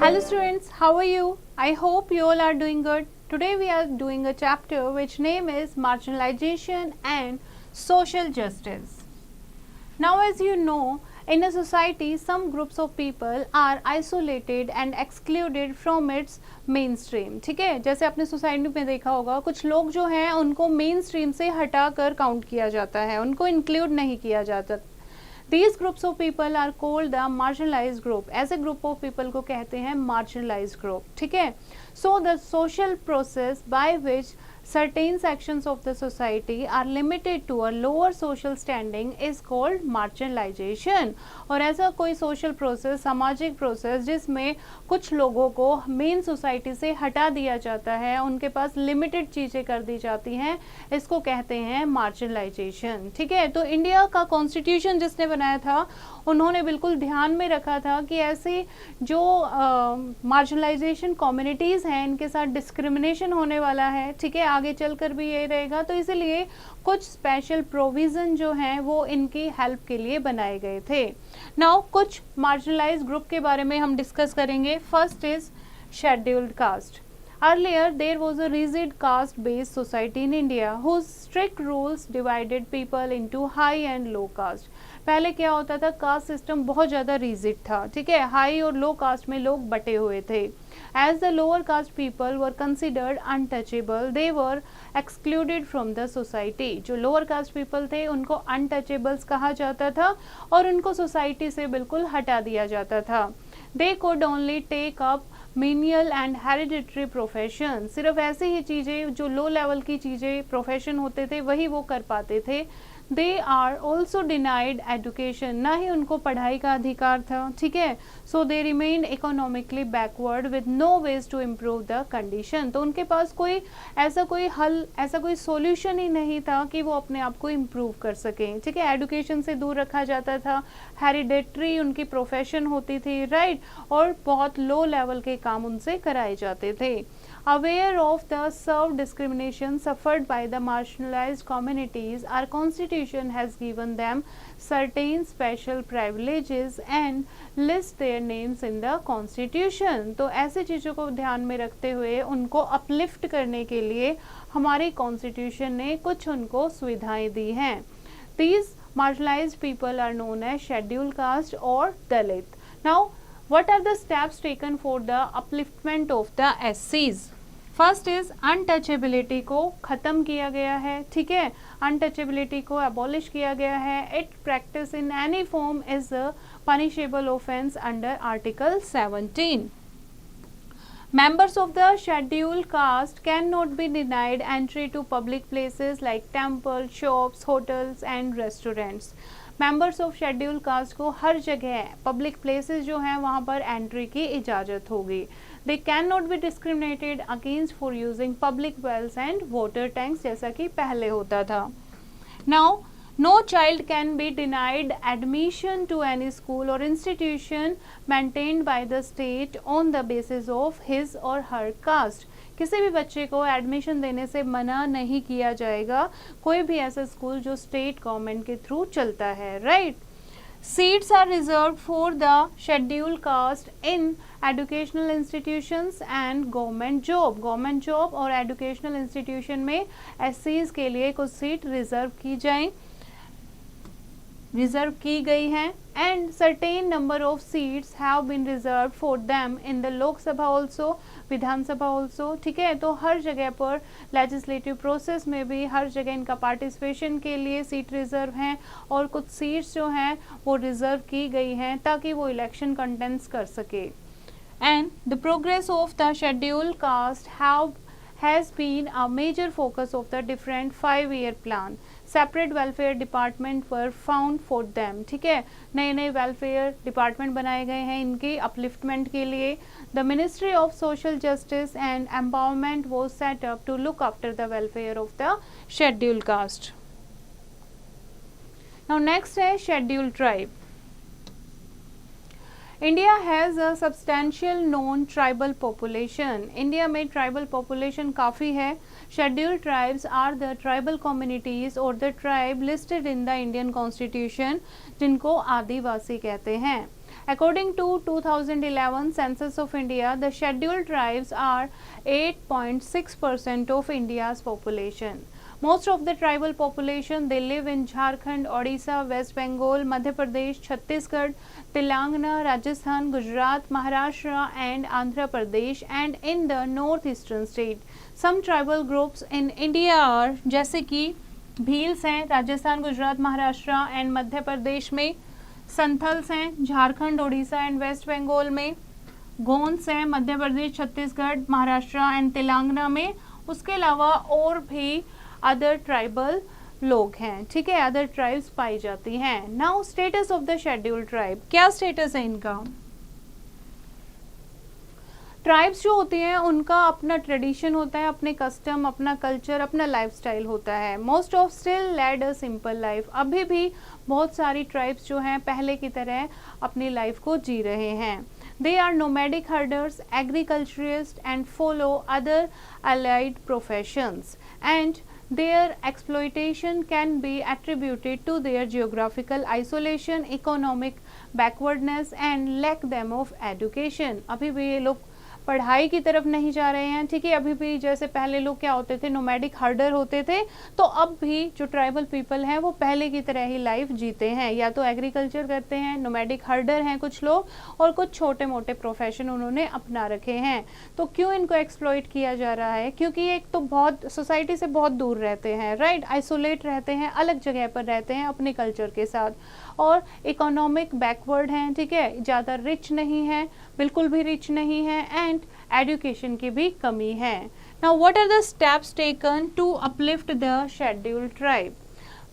Hello students, how are you? I hope you all are doing good. Today we are doing a chapter which name is Marginalization and Social Justice. Now as you know, in a society some groups of people are isolated and excluded from its mainstream. ठीक है, जैसे आपने society में देखा होगा कुछ लोग जो हैं उनको मेन स्ट्रीम से हटाकर काउंट किया जाता है, उनको इंक्लूड नहीं किया जाता. These groups of people are called the marginalized group. ऐसे group of people को कहते हैं marginalized group. ठीक है. So the social process by which certain sections of the society are limited to a lower social standing is called marginalization. और ऐसा कोई social process, सामाजिक process जिसमें कुछ लोगों को मेन सोसाइटी से हटा दिया जाता है, उनके पास लिमिटेड चीज़ें कर दी जाती हैं, इसको कहते हैं मार्जिनलाइजेशन. ठीक है. तो इंडिया का कॉन्स्टिट्यूशन जिसने बनाया था उन्होंने बिल्कुल ध्यान में रखा था कि ऐसी जो मार्जिनलाइजेशन कम्युनिटीज़ हैं इनके साथ डिस्क्रिमिनेशन होने वाला है. ठीक है, आगे चलकर भी यही रहेगा, तो इसीलिए कुछ स्पेशल प्रोविज़न जो हैं वो इनकी हेल्प के लिए बनाए गए थे. नाउ कुछ मार्जिनलाइज्ड ग्रुप के बारे में हम डिस्कस करेंगे. First is scheduled caste. Earlier, there was a rigid caste-based society in India whose strict rules divided people into high and low caste. पहले क्या होता था, कास्ट सिस्टम बहुत ज़्यादा रिजिड था. ठीक है, हाई और लो कास्ट में लोग बटे हुए थे. As the lower caste people were considered untouchable, they were excluded from the society. जो lower caste people थे उनको untouchables कहा जाता था और उनको सोसाइटी से बिल्कुल हटा दिया जाता था. They could only take up menial and hereditary profession. सिर्फ ऐसी ही चीज़ें जो लो लेवल की चीज़ें प्रोफेशन होते थे वही वो कर पाते थे. They are also denied education. ना ही उनको पढ़ाई का अधिकार था. ठीक है. So they remained economically backward with no ways to improve the condition. तो उनके पास कोई हल, ऐसा कोई सॉल्यूशन ही नहीं था कि वो अपने आप को इम्प्रूव कर सकें. ठीक है. एजुकेशन से दूर रखा जाता था, हेरिडेटरी उनकी प्रोफेशन होती थी, राइट, और बहुत लो लेवल के काम उनसे कराए जाते थे. Aware of the severe discrimination suffered by the marginalized communities, our constitution has given them certain special privileges and list their names in the constitution. तो ऐसे चीज़ों को ध्यान में रखते हुए उनको अपलिफ्ट करने के लिए हमारे कॉन्स्टिट्यूशन ने कुछ उनको सुविधाएं दी हैं. These marginalized people are known as scheduled caste or Dalit. Now, what are the steps taken for the upliftment of the SCs? First is untouchability को ख़त्म किया गया है. ठीक है, अनटचेबिलिटी को अबॉलिश किया गया है. It practice in any form is a punishable offence under article 17. Members of the scheduled caste cannot be denied entry to public places like temples, shops, hotels and restaurants. Members of schedule caste को हर जगह public places जो हैं वहाँ पर entry की इजाज़त होगी. They can not be discriminated against for using public wells and water tanks जैसा कि पहले होता था. Now no child can be denied admission to any school or institution maintained by the state on the basis of his or her cast. किसी भी बच्चे को admission देने से मना नहीं किया जाएगा, कोई भी ऐसा स्कूल जो स्टेट गवर्नमेंट के थ्रू चलता है, right. Seats are reserve for the scheduled caste in educational institutions and government job और एजुकेशनल इंस्टीट्यूशन में एससीज के लिए कुछ सीट रिजर्व की गई हैं. And certain number of seats have been reserve for them in the Lok Sabha also, Vidhan Sabha also. ठीक है, तो हर जगह पर लेजिस्लेटिव प्रोसेस में भी हर जगह इनका पार्टिसिपेशन के लिए सीट रिजर्व हैं और कुछ सीट्स जो हैं वो रिजर्व की गई हैं ताकि वो इलेक्शन कंटेस्ट कर सके. And the progress of the scheduled cast has been a major focus of the different 5-year plan. Separate welfare department were found for them. ठीक है, नए नए वेलफेयर डिपार्टमेंट बनाए गए हैं इनके अपलिफ्टमेंट के लिए. The Ministry of Social Justice and Empowerment was set up to look after the welfare of the scheduled caste. Now next है scheduled tribe. India has a substantial non tribal population. India में tribal population काफ़ी है. Scheduled tribes are the tribal communities or the tribe listed in the Indian Constitution जिनको आदिवासी कहते हैं. According to 2011 census of India, the scheduled tribes are 8.6% of India's population. Most of the tribal population, they live in Jharkhand, Odisha, West Bengal, Madhya Pradesh, Chhattisgarh, Telangana, Rajasthan, Gujarat, Maharashtra and Andhra Pradesh and in the northeastern state. Some tribal groups in India are जैसे कि भील्स हैं Rajasthan, Gujarat, Maharashtra and Madhya Pradesh में, संथल्स हैं Jharkhand, Orissa and waste Bengal में, गोंड्स हैं Madhya Pradesh, Chhattisgarh, Maharashtra and Telangana में। उसके अलावा और भी अदर ट्राइबल लोग हैं, ठीक है, अदर ट्राइब्स पाई जाती हैं। Now status of the scheduled tribe, क्या स्टेटस है इनका? ट्राइब्स जो होती हैं उनका अपना ट्रेडिशन होता है, अपने कस्टम, अपना कल्चर, अपना लाइफस्टाइल होता है। Most of still led a simple life, अभी भी बहुत सारी ट्राइब्स जो हैं पहले की तरह अपनी लाइफ को जी रहे हैं। They are nomadic herders, agriculturists and follow other allied professions and their exploitation can be attributed to their geographical isolation, economic backwardness and lack them of education। अभी भी ये लोग पढ़ाई की तरफ नहीं जा रहे हैं, ठीक है। अभी भी जैसे पहले लोग क्या होते थे, नोमैडिक हर्डर होते थे, तो अब भी जो ट्राइबल पीपल हैं वो पहले की तरह ही लाइफ जीते हैं, या तो एग्रीकल्चर करते हैं, नोमैडिक हर्डर हैं कुछ लोग, और कुछ छोटे मोटे प्रोफेशन उन्होंने अपना रखे हैं। तो क्यों इनको एक्सप्लॉइट किया जा रहा है? क्योंकि एक तो बहुत सोसाइटी से बहुत दूर रहते हैं, राइट, आइसोलेट रहते हैं, अलग जगह पर रहते हैं अपने कल्चर के साथ, और इकोनॉमिक बैकवर्ड हैं, ठीक है, ज़्यादा रिच नहीं है, बिल्कुल भी रिच नहीं है, एंड एजुकेशन की भी कमी है। Now what are the steps taken to uplift the scheduled tribe?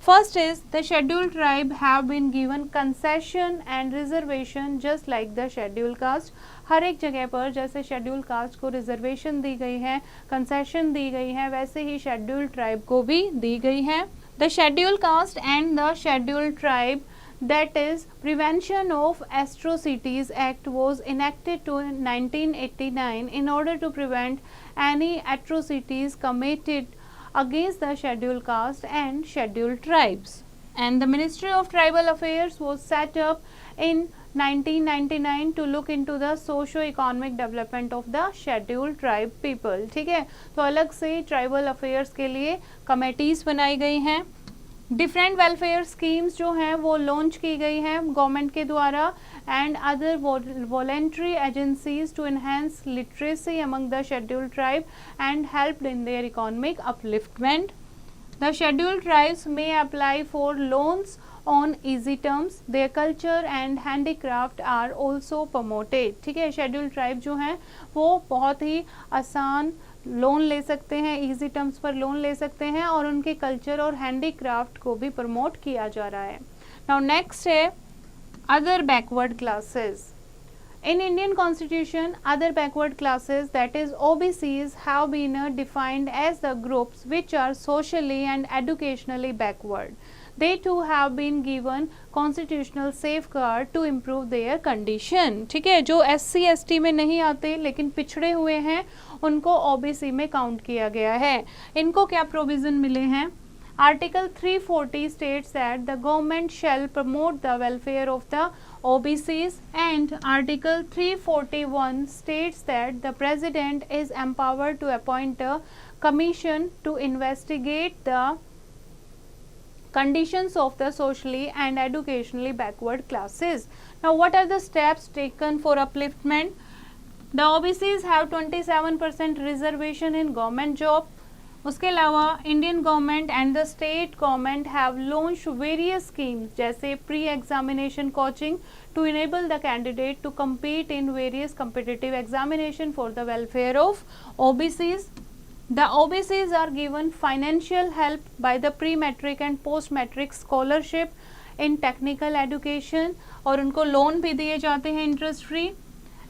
First is the scheduled tribe have been given concession and reservation just like the scheduled caste। हर एक जगह पर जैसे शेड्यूल कास्ट को reservation दी गई है, कंसेशन दी गई है, वैसे ही शेड्यूल्ड ट्राइब को भी दी गई है। The schedule caste and the scheduled tribe, that is Prevention of Atrocities Act was enacted to 1989 in order to prevent any atrocities committed against the scheduled caste and scheduled tribes, and the Ministry of Tribal Affairs was set up in 1999 to look into the socio-economic development of the scheduled tribe people। ठीक है, तो अलग से tribal affairs के लिए committees बनाई गई हैं। डिफरेंट वेलफेयर स्कीम्स जो हैं वो लॉन्च की गई हैं गवर्नमेंट के द्वारा, and other voluntary agencies to enhance literacy among the scheduled tribe and help in their economic upliftment. The scheduled tribes may apply for loans on easy terms, their culture and handicraft are also promoted. ठीक है, scheduled tribe जो हैं वो बहुत ही आसान loan ले सकते हैं, इजी टर्म्स पर लोन ले सकते हैं, और उनके कल्चर और हैंडीक्राफ्ट को भी प्रमोट किया जा रहा है। नाउ नेक्स्ट है other backward classes. In Indian Constitution, other backward classes, that is OBCs, have been defined as the groups which are socially and educationally backward. They too have been given constitutional safeguard to improve their condition। ठीक है, जो SC ST में नहीं आते लेकिन पिछड़े हुए हैं उनको OBC में काउंट किया गया है। इनको क्या प्रोविजन मिले हैं? Article 340 states that the government shall promote the welfare of the OBCs, and Article 341 states that the President is empowered to appoint a commission to investigate the conditions of the socially and educationally backward classes. Now, what are the steps taken for upliftment? The OBCs have 27% reservation in government job. उसके अलावा Indian government and the state government have launched various schemes जैसे pre examination coaching to enable the candidate to compete in various competitive examination for the welfare of OBCs. The OBCs are given financial help by the pre-matric and post-matric scholarship in technical education, और उनको loan भी दिए जाते हैं interest free,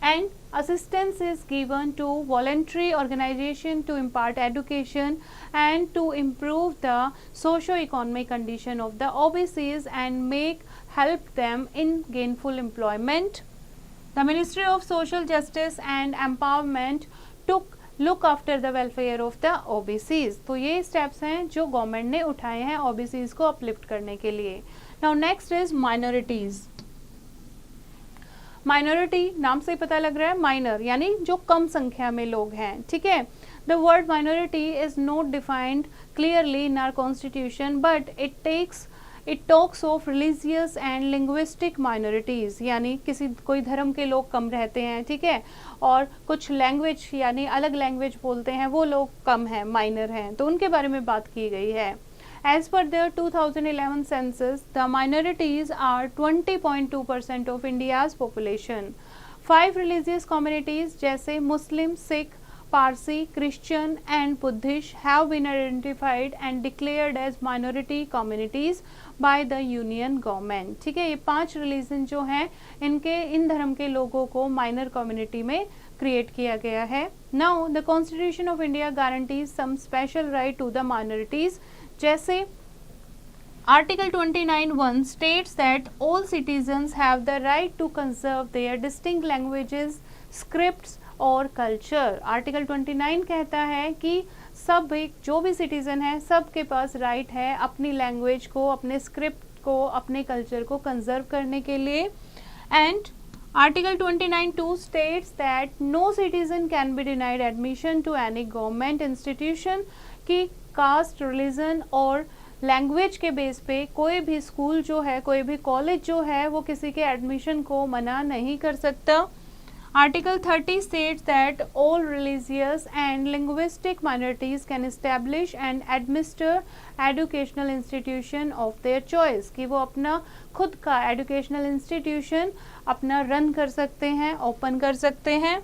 and assistance is given to voluntary organization to impart education and to improve the socio-economic condition of the OBCs and help them in gainful employment. The Ministry of Social Justice and Empowerment look after the welfare of the OBCs। तो ये steps हैं जो government ने उठाए हैं OBCs को uplift करने के लिए। Now next is minorities। Minority नाम से ही पता लग रहा है, माइनर यानी जो कम संख्या में लोग हैं, ठीक है। The word minority is not defined clearly in our constitution but it talks of religious and linguistic minorities, यानी कोई धर्म के लोग कम रहते हैं, ठीक है, और कुछ लैंग्वेज यानी अलग लैंग्वेज बोलते हैं वो लोग कम हैं, माइनर हैं, तो उनके बारे में बात की गई है। As per the 2011 census, the minorities are 20.2% of India's population. 5 religious communities जैसे Muslim, Sikh, Parsi, Christian and Buddhist have been identified and declared as minority communities by the union government. ठीक है, ये 5 रिलीजन जो हैं इन धर्म के लोगों को माइनर कम्युनिटी में क्रिएट किया गया है। Now the constitution of India guarantees some special right to the minorities, जैसे article 29(1) states that all citizens have the right to conserve their distinct languages, scripts और कल्चर। आर्टिकल 29 कहता है कि सब जो भी सिटीजन है सबके पास राइट है अपनी लैंग्वेज को, अपने स्क्रिप्ट को, अपने कल्चर को कंजर्व करने के लिए। And article 29(2) states that no citizen can be denied admission to any government institution, कि कास्ट, रिलीजन और लैंग्वेज के बेस पे कोई भी स्कूल जो है, कोई भी कॉलेज जो है वो किसी के एडमिशन को मना नहीं कर सकता। Article 30 states that all religious and linguistic minorities can establish and administer educational institution of their choice, कि वो अपना खुद का एजुकेशनल इंस्टीट्यूशन अपना रन कर सकते हैं, ओपन कर सकते हैं।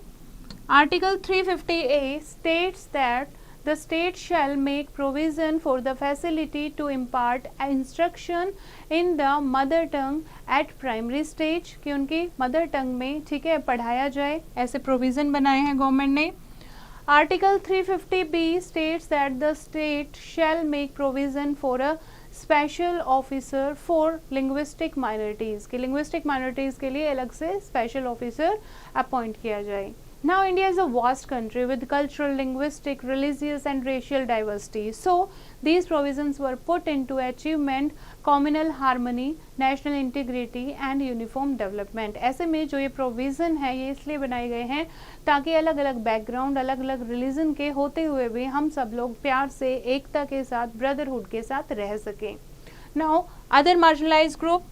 Article 350A states that the state shall make provision for the facility to impart instruction in the mother tongue at primary stage, कि उनकी मदर टंग में, ठीक है, पढ़ाया जाए, ऐसे प्रोविज़न बनाए हैं गवर्नमेंट ने। Article 350B states that the state shall make provision for a special officer for linguistic minorities, कि लिंग्विस्टिक माइनॉरिटीज़ के लिए अलग से स्पेशल ऑफिसर अपॉइंट किया जाए। Now India is a vast country with cultural, linguistic, religious and racial diversity. So these provisions were put into achievement communal harmony, national integrity and uniform development. ऐसे में जो ये प्रोविज़न है ये इसलिए बनाए गए हैं ताकि अलग अलग बैकग्राउंड, अलग अलग रिलीजन के होते हुए भी हम सब लोग प्यार से, एकता के साथ, ब्रदरहुड के साथ रह सकें। Now other marginalized group,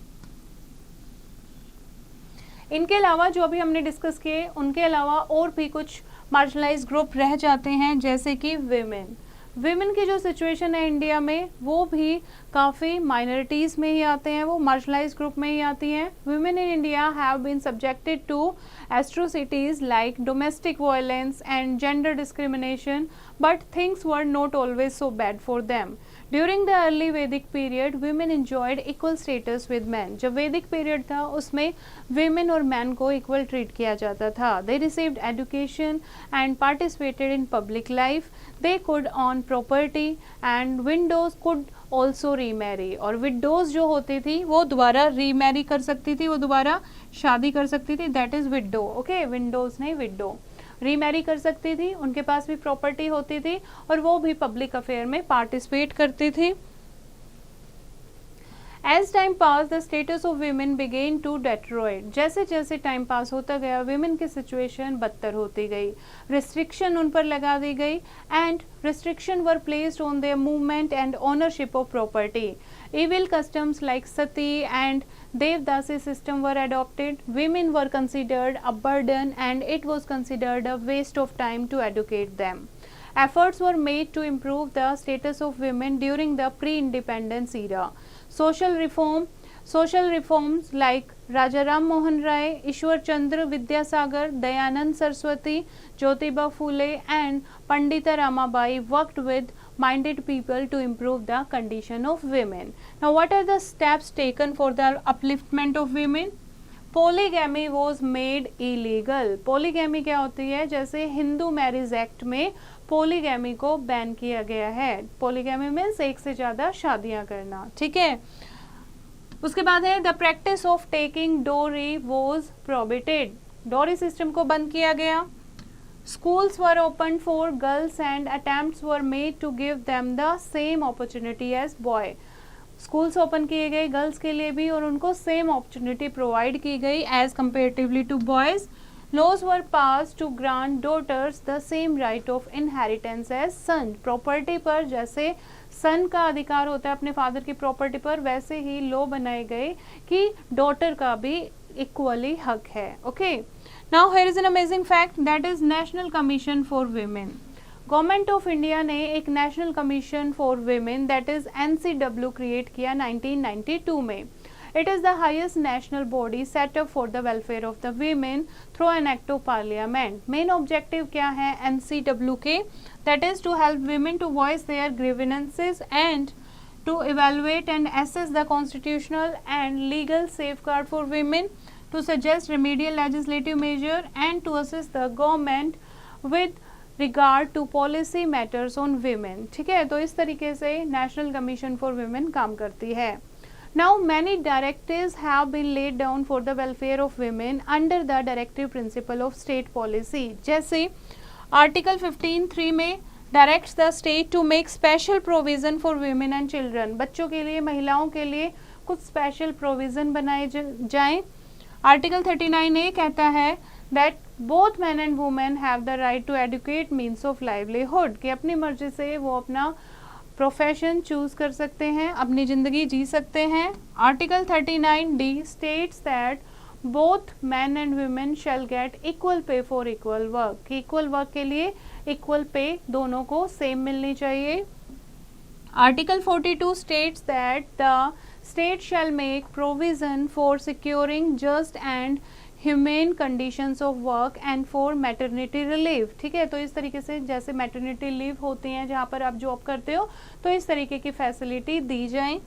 इनके अलावा जो अभी हमने डिस्कस किए उनके अलावा और भी कुछ मार्जिनलाइज ग्रुप रह जाते हैं, जैसे कि विमेन की जो सिचुएशन है इंडिया में वो भी काफ़ी माइनॉरिटीज़ में ही आते हैं, वो मार्जिनलाइज ग्रुप में ही आती हैं। Women in India have been subjected to atrocities like domestic violence and gender discrimination, but things were not always so bad for them. During the early Vedic period women enjoyed equal status with man. जब Vedic period था उसमें women और man को equal treat किया जाता था। They received education and participated in public life, they could on property and Windows could also remarry. और widows जो होती थी वो दोबारा रीमैरी कर सकती थी, वो दोबारा शादी कर सकती थी, that is widow. Okay, Windows नहीं, विडो रीमैरी कर सकती थी, उनके पास भी प्रॉपर्टी होती थी और वो भी पब्लिक अफेयर में पार्टिसिपेट करती थी। As time pass the status of women began to deteriorate. जैसे जैसे टाइम पास होता गया वीमेन की सिचुएशन बदतर होती गई, रिस्ट्रिक्शन उन पर लगा दी गई and restriction were placed on their movement and ownership of property. Evil customs like sati and devdasi system were adopted. Women were considered a burden and it was considered a waste of time to educate them. Efforts were made to improve the status of women during the pre-independence era. Social reforms like Raja Ram Mohan Rai, Ishwar Chandra Vidyasagar, Dayanand Saraswati, Jyotiba Phule and Pandita Ramabai worked with minded people to improve the condition of women. Now what are the steps taken for the upliftment of women? Polygamy was made illegal. Polygamy क्या होती है? जैसे Hindu marriage act में polygamy को ban किया गया है। Polygamy means एक से ज़्यादा शादियाँ करना, ठीक है। उसके बाद है द प्रैक्टिस ऑफ टेकिंग डोरी वॉज प्रोहिबिटेड। डोरी सिस्टम को बंद किया गया। Schools were opened for girls and attempts were made to give them the same opportunity as boy. Schools open किए गए गर्ल्स के लिए भी और उनको सेम अपॉर्चुनिटी प्रोवाइड की गई as comparatively to boys. Laws were passed to grant daughters the same right of inheritance as son. Property पर जैसे सन का अधिकार होता है अपने फादर की प्रॉपर्टी पर, वैसे ही लॉ बनाए गए कि डॉटर का भी इक्वली हक है. Okay, now here is an amazing fact that is national commission for women. Government of India ने एक national commission for women that is NCW create किया 1992 में. It is the highest national body set up for the welfare of the women through an act of parliament. Main objective क्या है NCW के? That is to help women to voice their grievances and to evaluate and assess the constitutional and legal safeguard for women, to suggest remedial legislative measure and to assist the government with regard to policy matters on women. ठीक है, तो इस तरीके से national commission for women काम करती है. Now many directives have been laid down for the welfare of women under the directive principle of state policy. जैसे आर्टिकल 15(3) में directs the state to make special provision for women and children. बच्चों के लिए, महिलाओं के लिए कुछ special provision बनाए जाएं. आर्टिकल 39A कहता है that both men and women have the right to adequate means of livelihood, कि अपनी मर्जी से वो अपना प्रोफेशन चूज कर सकते हैं, अपनी ज़िंदगी जी सकते हैं. Article 39D states that both man and women shell get equal pay for equal work, कि इक्वल वर्क के लिए इक्वल पे दोनों को सेम मिलनी चाहिए. Article 42 states that the state shall make provision for securing just and humane conditions of work and for maternity relief. ठीक है, तो इस तरीके से जैसे मैटरनिटी लीव होती हैं जहाँ पर आप जॉब करते हो, तो इस तरीके की फैसिलिटी दी जाए.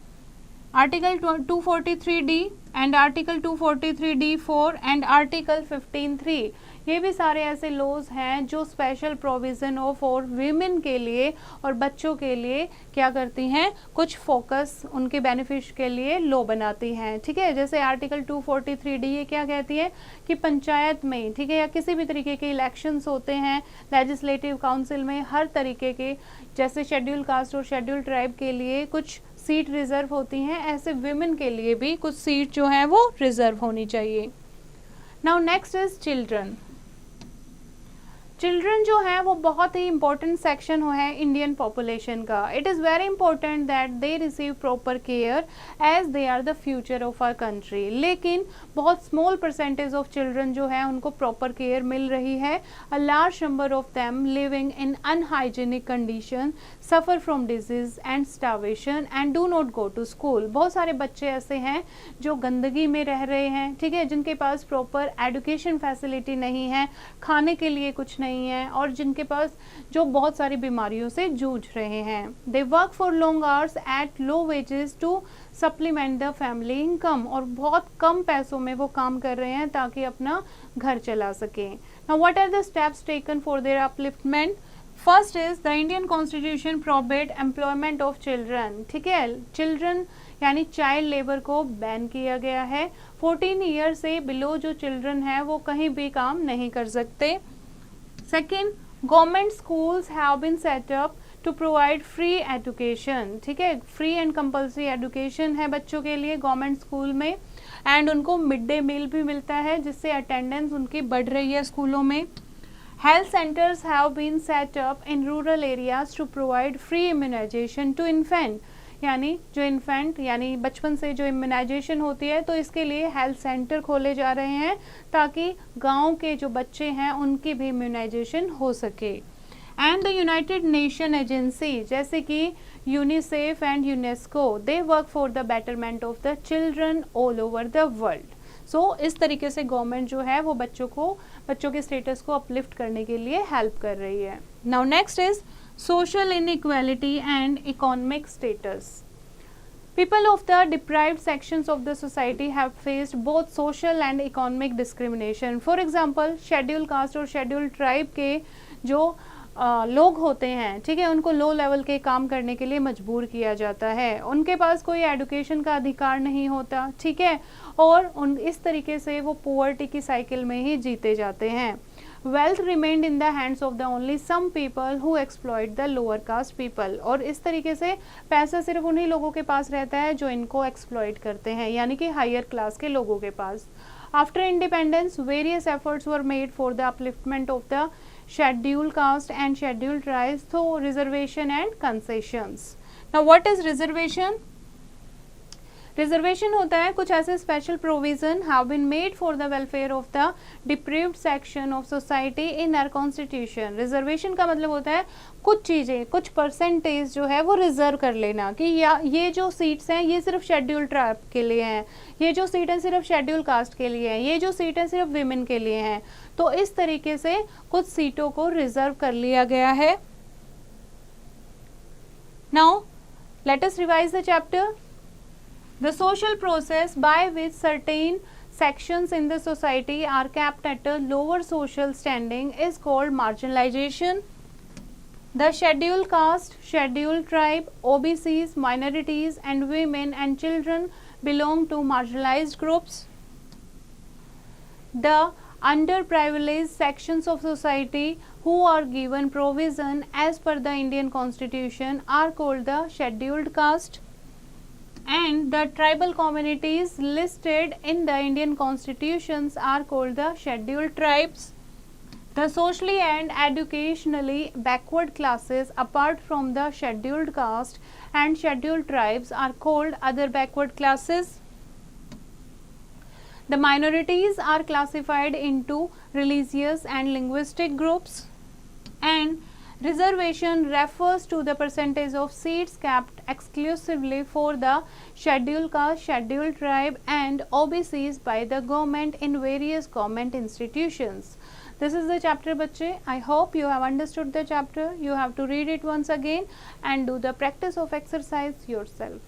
Article 243D and article 243D4 and article 15(3) ये भी सारे ऐसे लॉज हैं जो special provision of for women के लिए और बच्चों के लिए क्या करती हैं, कुछ फोकस उनके बेनिफिट के लिए लॉ बनाती हैं. ठीक है, जैसे आर्टिकल 243D ये क्या कहती है कि पंचायत में, ठीक है, या किसी भी तरीके के इलेक्शंस होते हैं लेजिस्लेटिव काउंसिल में, हर तरीके के जैसे शेड्यूल कास्ट और शेड्यूल ट्राइब के लिए कुछ सीट रिजर्व होती हैं, ऐसे विमेन के लिए भी कुछ सीट जो हैं वो रिजर्व होनी चाहिए. Now next is children. Children जो है वो बहुत ही इंपॉर्टेंट सेक्शन है इंडियन पॉपुलेशन का. It is very important that they receive proper care as they are the future of our country. लेकिन बहुत स्मॉल परसेंटेज ऑफ चिल्ड्रन जो है उनको प्रॉपर केयर मिल रही है. A large number of them living in unhygienic condition, suffer from disease and starvation and do not go to school. बहुत सारे बच्चे ऐसे हैं जो गंदगी में रह रहे हैं, ठीक है, जिनके पास प्रॉपर एजुकेशन फैसिलिटी नहीं है, खाने के लिए कुछ नहीं है, और जिनके पास जो बहुत सारी बीमारियों से जूझ रहे हैं. They work for long hours at low wages to supplement the family income, और बहुत कम पैसों में वो काम कर रहे हैं ताकि अपना घर चला सकें. Now what are the steps taken for their upliftment? First is the Indian constitution prohibit employment of children. ठीक है, चिल्ड्रन यानी चाइल्ड लेबर को बैन किया गया है. 14 ईयर से बिलो जो चिल्ड्रन है वो कहीं भी काम नहीं कर सकते. Second, government schools have been set up to provide free education. ठीक है, फ्री एंड कंपल्सरी एजुकेशन है बच्चों के लिए गवर्नमेंट स्कूल में, एंड उनको मिड डे मील भी मिलता है जिससे अटेंडेंस उनकी बढ़ रही है स्कूलों में. Health centres have been set up in rural areas to provide free immunisation to infant, यानी जो इन्फेंट यानी बचपन से जो इम्यूनाइजेशन होती है, तो इसके लिए हेल्थ सेंटर खोले जा रहे हैं ताकि गांव के जो बच्चे हैं उनकी भी इम्यूनाइजेशन हो सके. And the United Nation agency जैसे कि UNICEF and UNESCO, they work for the betterment of the children all over the world. So इस तरीके से गवर्नमेंट जो है वो बच्चों के स्टेटस को अपलिफ्ट करने के लिए हेल्प कर रही है. Now next is social inequality and economic status. People of the deprived sections of the society have faced both social and economic discrimination. For example, scheduled caste और scheduled tribe के जो लोग होते हैं, ठीक है, उनको लो लेवल के काम करने के लिए मजबूर किया जाता है. उनके पास कोई एजुकेशन का अधिकार नहीं होता, ठीक है, और इस तरीके से वो पुअर्टी की साइकिल में ही जीते जाते हैं. wealth remained in the hands of the only some people who exploit the lower caste people। और इस तरीके से पैसा सिर्फ उन्हीं लोगों के पास रहता है जो इनको एक्सप्लॉइट करते हैं, यानी कि हायर क्लास के लोगों के पास। After independence, various efforts were made for the upliftment of the scheduled caste and scheduled tribes through reservation and concessions। Now what is reservation? Reservation होता है कुछ ऐसे special provision have been made for the welfare of the deprived section of society in our constitution. Reservation का मतलब होता है कुछ चीज़ें, कुछ परसेंटेज जो है वो रिजर्व कर लेना कि या ये जो सीट्स हैं ये सिर्फ शेड्यूल ट्राइब के लिए हैं, ये जो सीट है सिर्फ शेड्यूल कास्ट के लिए है, ये जो सीट है सिर्फ विमेन के लिए हैं। तो इस तरीके से कुछ सीटों को रिजर्व कर लिया गया है। Now let us revise the chapter. The social process by which certain sections in the society are kept at a lower social standing is called marginalization. The scheduled caste, scheduled tribe, OBCs, minorities and women and children belong to marginalized groups. The underprivileged sections of society who are given provision as per the Indian Constitution are called the scheduled caste. And the tribal communities listed in the Indian constitutions are called the scheduled tribes. The socially and educationally backward classes apart from the scheduled caste and scheduled tribes are called other backward classes. The minorities are classified into religious and linguistic groups, and reservation refers to the percentage of seats kept exclusively for the scheduled caste, scheduled tribe and OBCs by the government in various government institutions. This is the chapter बच्चे। I hope you have understood the chapter. You have to read it once again and do the practice of exercise yourself.